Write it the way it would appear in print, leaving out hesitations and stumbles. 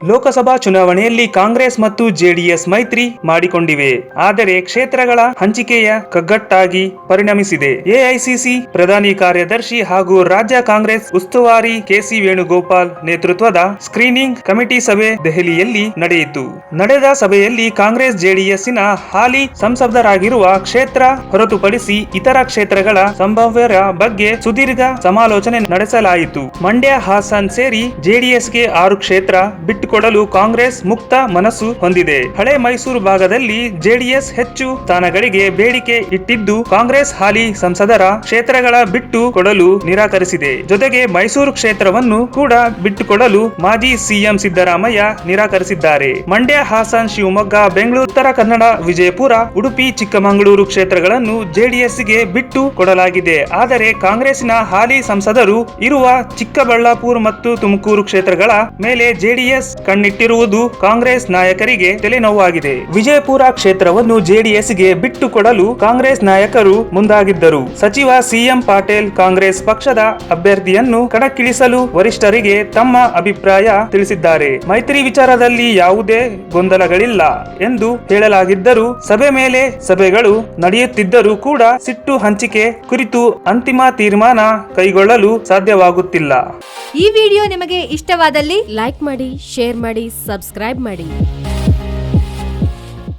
ಲೋಕಸಭಾ ಚುನಾವಣೆಯಲ್ಲಿ ಕಾಂಗ್ರೆಸ್ ಮತ್ತು ಜೆಡಿಎಸ್ ಮೈತ್ರಿ ಮಾಡಿಕೊಂಡಿವೆ. ಆದರೆ ಕ್ಷೇತ್ರಗಳ ಹಂಚಿಕೆಯ ಕಗ್ಗಟ್ಟಾಗಿ ಪರಿಣಮಿಸಿದೆ. ಎಐಸಿಸಿ ಪ್ರಧಾನಿ ಕಾರ್ಯದರ್ಶಿ ಹಾಗೂ ರಾಜ್ಯ ಕಾಂಗ್ರೆಸ್ ಉಸ್ತುವಾರಿ ಕೆಸಿ ವೇಣುಗೋಪಾಲ್ ನೇತೃತ್ವದ ಸ್ಕ್ರೀನಿಂಗ್ ಕಮಿಟಿ ಸಭೆ ದೆಹಲಿಯಲ್ಲಿ ನಡೆಯಿತು. ನಡೆದ ಸಭೆಯಲ್ಲಿ ಕಾಂಗ್ರೆಸ್ ಜೆಡಿಎಸ್ಸಿನ ಹಾಲಿ ಸಂಸದರಾಗಿರುವ ಕ್ಷೇತ್ರ ಹೊರತುಪಡಿಸಿ ಇತರ ಕ್ಷೇತ್ರಗಳ ಸಂಭಾವ್ಯರ ಬಗ್ಗೆ ಸುದೀರ್ಘ ಸಮಾಲೋಚನೆ ನಡೆಸಲಾಯಿತು. ಮಂಡ್ಯ, ಹಾಸನ್ ಸೇರಿ ಜೆಡಿಎಸ್ಗೆ 6 ಕ್ಷೇತ್ರ ಬಿಟ್ಟುಕೊಡಲು ಕಾಂಗ್ರೆಸ್ ಮುಕ್ತ ಮನಸ್ಸು ಹೊಂದಿದೆ. ಹಳೆ ಮೈಸೂರು ಭಾಗದಲ್ಲಿ ಜೆಡಿಎಸ್ ಹೆಚ್ಚು ಸ್ಥಾನಗಳಿಗೆ ಬೇಡಿಕೆ ಇಟ್ಟಿದ್ದು, ಕಾಂಗ್ರೆಸ್ ಹಾಲಿ ಸಂಸದರ ಕ್ಷೇತ್ರಗಳ ಬಿಟ್ಟು ಕೊಡಲು ನಿರಾಕರಿಸಿದೆ. ಜೊತೆಗೆ ಮೈಸೂರು ಕ್ಷೇತ್ರವನ್ನು ಕೂಡ ಬಿಟ್ಟುಕೊಡಲು ಮಾಜಿ ಸಿಎಂ ಸಿದ್ದರಾಮಯ್ಯ ನಿರಾಕರಿಸಿದ್ದಾರೆ. ಮಂಡ್ಯ, ಹಾಸನ್, ಶಿವಮೊಗ್ಗ, ಬೆಂಗಳೂರು, ಉತ್ತರ ಕನ್ನಡ, ವಿಜಯಪುರ, ಉಡುಪಿ, ಚಿಕ್ಕಮಗಳೂರು ಕ್ಷೇತ್ರಗಳನ್ನು ಜೆಡಿಎಸ್ಗೆ ಬಿಟ್ಟು ಕೊಡಲಾಗಿದೆ. ಆದರೆ ಕಾಂಗ್ರೆಸ್ಸಿನ ಹಾಲಿ ಸಂಸದರು ಇರುವ ಚಿಕ್ಕಬಳ್ಳಾಪುರ ಮತ್ತು ತುಮಕೂರು ಕ್ಷೇತ್ರಗಳ ಮೇಲೆ ಜೆಡಿಎಸ್ ಕಣ್ಣಿಟ್ಟಿರುವುದು ಕಾಂಗ್ರೆಸ್ ನಾಯಕರಿಗೆ ತಲೆನೋವಾಗಿದೆ. ವಿಜಯಪುರ ಕ್ಷೇತ್ರವನ್ನು ಜೆಡಿಎಸ್ಗೆ ಬಿಟ್ಟು ಕೊಡಲು ಕಾಂಗ್ರೆಸ್ ನಾಯಕರು ಮುಂದಾಗಿದ್ದರು. ಸಚಿವ ಸಿಎಂ ಪಾಟೀಲ್ ಕಾಂಗ್ರೆಸ್ ಪಕ್ಷದ ಅಭ್ಯರ್ಥಿಯನ್ನು ಕಣಕ್ಕಿಳಿಸಲು ವರಿಷ್ಠರಿಗೆ ತಮ್ಮ ಅಭಿಪ್ರಾಯ ತಿಳಿಸಿದ್ದಾರೆ. ಮೈತ್ರಿ ವಿಚಾರದಲ್ಲಿ ಯಾವುದೇ ಗೊಂದಲಗಳಿಲ್ಲ ಎಂದು ಹೇಳಲಾಗಿದ್ದರೂ ಸಭೆ ಮೇಲೆ ಸಭೆಗಳು ನಡೆಯುತ್ತಿದ್ದರೂ ಕೂಡ ಸಿಟ್ಟು ಹಂಚಿಕೆ ಕುರಿತು ಅಂತಿಮ ತೀರ್ಮಾನ ಕೈಗೊಳ್ಳಲು ಸಾಧ್ಯವಾಗುತ್ತಿಲ್ಲ. ಈ ವಿಡಿಯೋ ನಿಮಗೆ ಇಷ್ಟವಾದಲ್ಲಿ ಲೈಕ್ ಮಾಡಿ, ಶೇರ್ ಮಾಡಿ, ಸಬ್ಸ್ಕ್ರೈಬ್ ಮಾಡಿ.